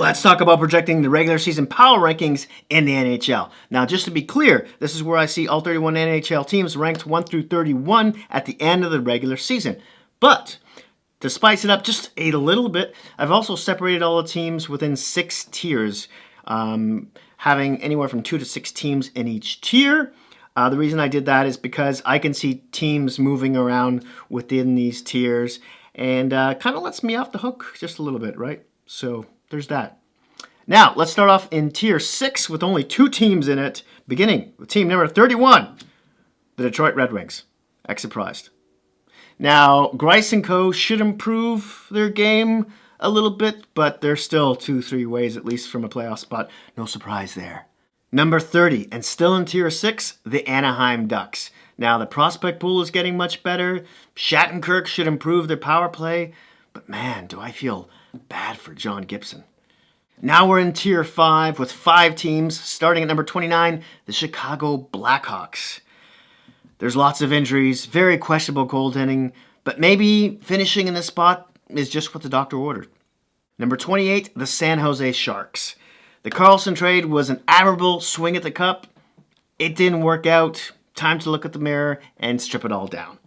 Let's talk about projecting the regular season power rankings in the NHL. Now, just to be clear, this is where I see all 31 NHL teams ranked 1 through 31 at the end of the regular season. But to spice it up just a little bit, I've also separated all the teams within 6 tiers, having anywhere from 2 to 6 teams in each tier. The reason I did that is because I can see teams moving around within these tiers and kind of lets me off the hook just a little bit, right? So there's that. Now, let's start off in Tier 6 with only 2 teams in it, beginning with team number 31, the Detroit Red Wings. Act surprised. Now, Greiss and Co. should improve their game a little bit, but they're still 2-3 ways at least from a playoff spot. No surprise there. Number 30, and still in Tier 6, the Anaheim Ducks. Now, the prospect pool is getting much better. Shattenkirk should improve their power play, but man, do I feel bad for John Gibson. Now we're in Tier 5 with 5 teams, starting at number 29, the Chicago Blackhawks. There's lots of injuries, very questionable goaltending, but maybe finishing in this spot is just what the doctor ordered. Number 28, the San Jose Sharks. The Carlson trade was an admirable swing at the cup. It didn't work out. Time to look at the mirror and strip it all down.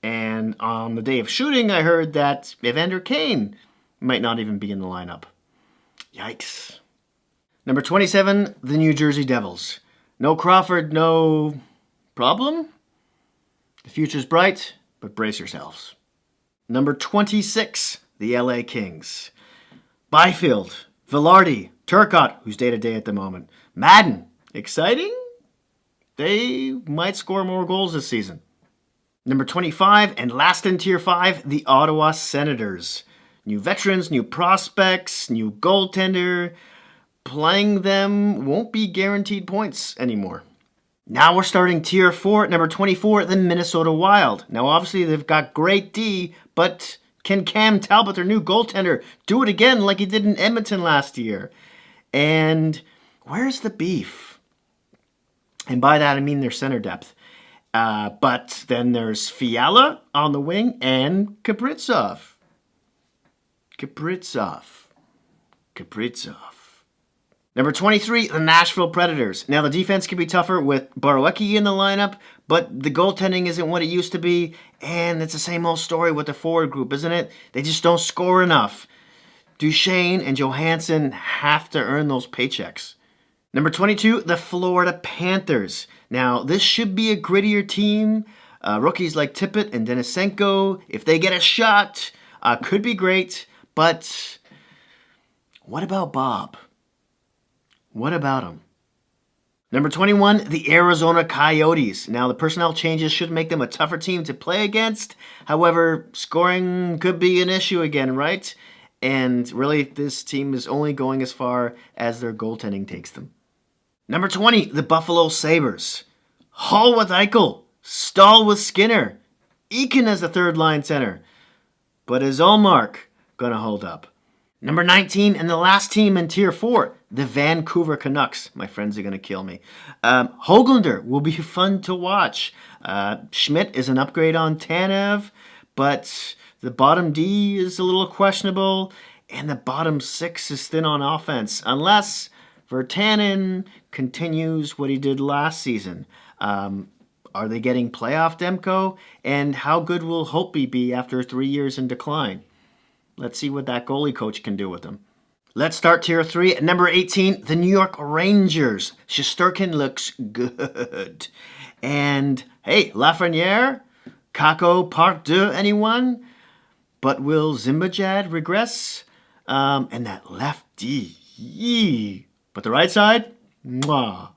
And on the day of shooting, I heard that Evander Kane might not even be in the lineup. Yikes. Number 27, the New Jersey Devils. No Crawford, no problem. The future's bright, but brace yourselves. Number 26, the LA Kings. Byfield, Velarde, Turcotte, who's day-to-day at the moment. Madden, exciting? They might score more goals this season. Number 25, and last in Tier 5, the Ottawa Senators. New veterans, new prospects, new goaltender. Playing them won't be guaranteed points anymore. Now we're starting Tier 4 at number 24, the Minnesota Wild. Now obviously they've got great D, but can Cam Talbot, their new goaltender, do it again like he did in Edmonton last year? And where's the beef? And by that I mean their center depth. But then there's Fiala on the wing and Kaprizov. Number 23, the Nashville Predators. Now, the defense can be tougher with Borowiecki in the lineup, but the goaltending isn't what it used to be, and it's the same old story with the forward group, isn't it? They just don't score enough. Duchesne and Johansson have to earn those paychecks. Number 22, the Florida Panthers. Now, this should be a grittier team. Rookies like Tippett and Denisenko, if they get a shot, could be great. But what about Bob? What about him? Number 21, the Arizona Coyotes. Now, the personnel changes should make them a tougher team to play against. However, scoring could be an issue again, right? And really, this team is only going as far as their goaltending takes them. Number 20, the Buffalo Sabres. Hall with Eichel. Stahl with Skinner. Eakin as the third-line center. But is Ullmark going to hold up? Number 19, and the last team in Tier 4, the Vancouver Canucks. My friends are going to kill me. Höglander will be fun to watch. Schmidt is an upgrade on Tanev, but the bottom D is a little questionable, and the bottom 6 is thin on offense, unless Virtanen continues what he did last season. Are they getting playoff Demko? And how good will Holtby be after 3 years in decline? Let's see what that goalie coach can do with them. Let's start Tier 3 at number 18, the New York Rangers. Shesterkin looks good. And, hey, Lafreniere, Kako, Pardieu, anyone? But will Zimbabwe regress? And that lefty, yee. But the right side? Mwah.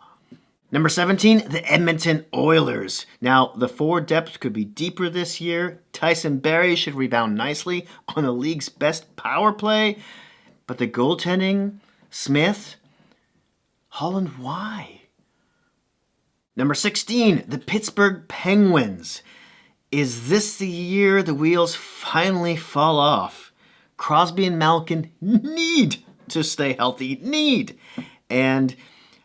Number 17, the Edmonton Oilers. Now, the forward depth could be deeper this year. Tyson Barrie should rebound nicely on the league's best power play. But the goaltending, Smith, Holland, why? Number 16, the Pittsburgh Penguins. Is this the year the wheels finally fall off? Crosby and Malkin need to stay healthy. And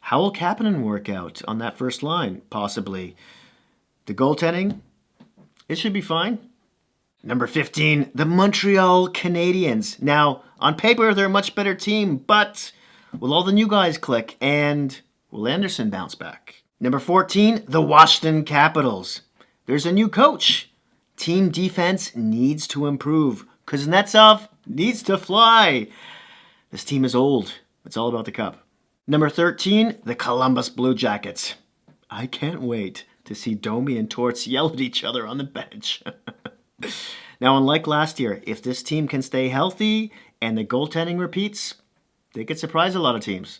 how will Kapanen work out on that first line, possibly? The goaltending, it should be fine. Number 15, the Montreal Canadiens. Now, On paper, they're a much better team, but will all the new guys click, and will Anderson bounce back? Number 14, the Washington Capitals. There's a new coach. Team defense needs to improve. Kuznetsov needs to fly. This team is old. It's all about the cup. Number 13, the Columbus Blue Jackets. I can't wait to see Domi and Torts yell at each other on the bench. Now, unlike last year, if this team can stay healthy and the goaltending repeats, they could surprise a lot of teams.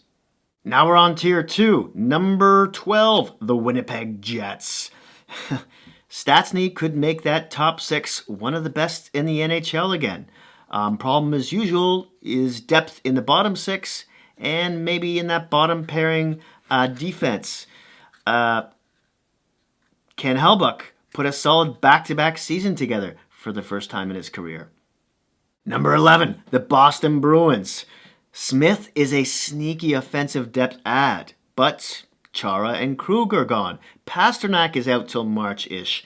Now we're on tier 2. Number 12, the Winnipeg Jets. Stastny could make that top 6 one of the best in the NHL again. Problem as usual is depth in the bottom 6 and maybe in that bottom pairing defense. Ken Hellbuck put a solid back-to-back season together for the first time in his career. Number 11, the Boston Bruins. Smith is a sneaky offensive depth add, but Chara and Krug are gone. Pasternak is out till March-ish.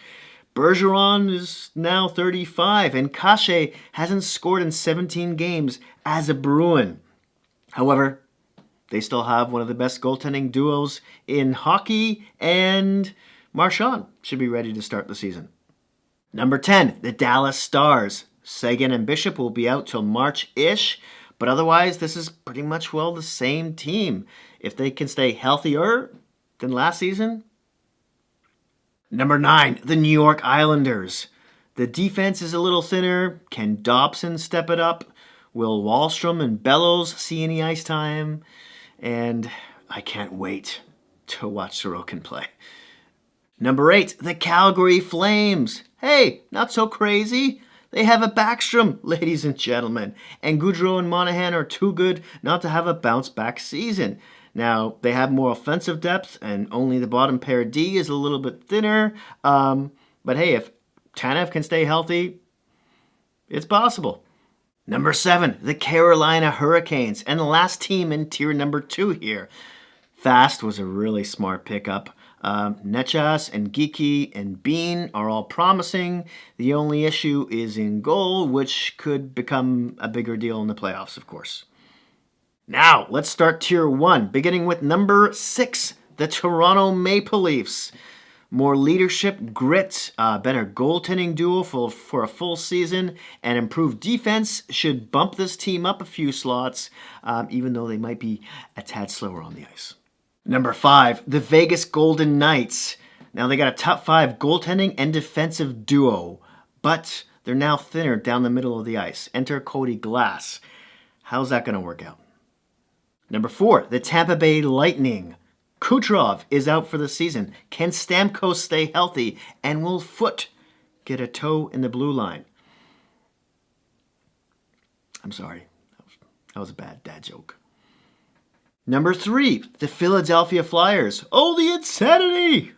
Bergeron is now 35, and Kashe hasn't scored in 17 games as a Bruin. However, they still have one of the best goaltending duos in hockey, and Marchand should be ready to start the season. Number 10, the Dallas Stars. Seguin and Bishop will be out till March-ish, but otherwise this is pretty much, well, the same team. If they can stay healthier than last season. Number 9, the New York Islanders. The defense is a little thinner. Can Dobson step it up? Will Wahlstrom and Bellows see any ice time? And I can't wait to watch Sorokin play. Number 8, the Calgary Flames. Hey, not so crazy. They have a Backstrom, ladies and gentlemen. And Goudreau and Monahan are too good not to have a bounce-back season. Now, they have more offensive depth, and only the bottom pair D is a little bit thinner. But hey, if Tanev can stay healthy, it's possible. Number 7, the Carolina Hurricanes, and the last team in tier number 2 here. Fast was a really smart pickup. Nechas and Geeky and Bean are all promising. The only issue is in goal, which could become a bigger deal in the playoffs, of course. Now, let's start tier 1, beginning with number 6, the Toronto Maple Leafs. More leadership, grit, better goaltending duo for a full season, and improved defense should bump this team up a few slots, even though they might be a tad slower on the ice. Number 5, the Vegas Golden Knights. Now they got a top 5 goaltending and defensive duo, but they're now thinner down the middle of the ice. Enter Cody Glass. How's that going to work out? Number 4, the Tampa Bay Lightning. Kucherov is out for the season. Can Stamkos stay healthy? And will Foote get a toe in the blue line? I'm sorry. That was a bad dad joke. Number 3, the Philadelphia Flyers. Oh, the insanity!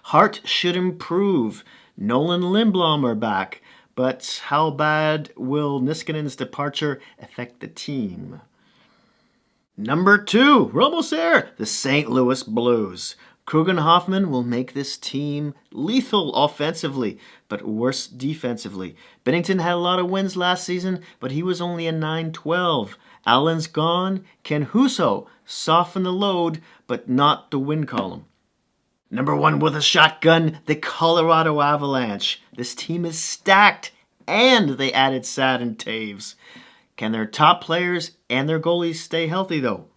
Hart should improve. Nolan Lindblom are back. But how bad will Niskanen's departure affect the team? Number 2, we're almost there, the St. Louis Blues. Krug and Hoffman will make this team lethal offensively, but worse defensively. Bennington had a lot of wins last season, but he was only a 9-12. Allen's gone. Ken Husso soften the load, but not the win column. Number 1 with a shotgun, the Colorado Avalanche. This team is stacked, and they added Sad and Taves. Can their top players and their goalies stay healthy, though?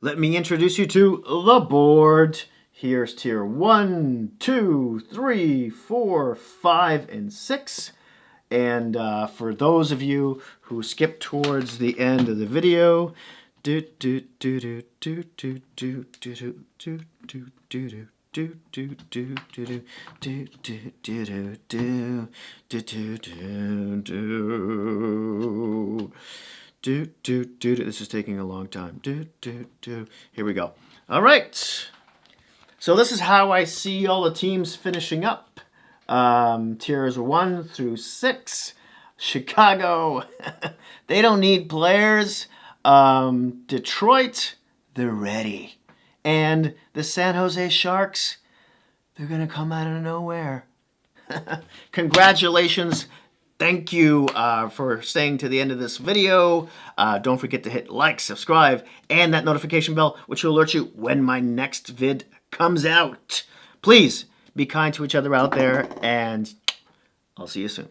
Let me introduce you to the board. Here's tier 1, 2, 3, 4, 5, and 6. And for those of you who skipped towards the end of the video, this is taking a long time. Here we go. All right. So this is how I see all the teams finishing up. Tiers 1 through 6. Chicago, they don't need players. Detroit, they're ready. And the San Jose Sharks, they're going to come out of nowhere. Congratulations, thank you for staying to the end of this video. Don't forget to hit like, subscribe, and that notification bell, which will alert you when my next vid comes out. Please be kind to each other out there, and I'll see you soon.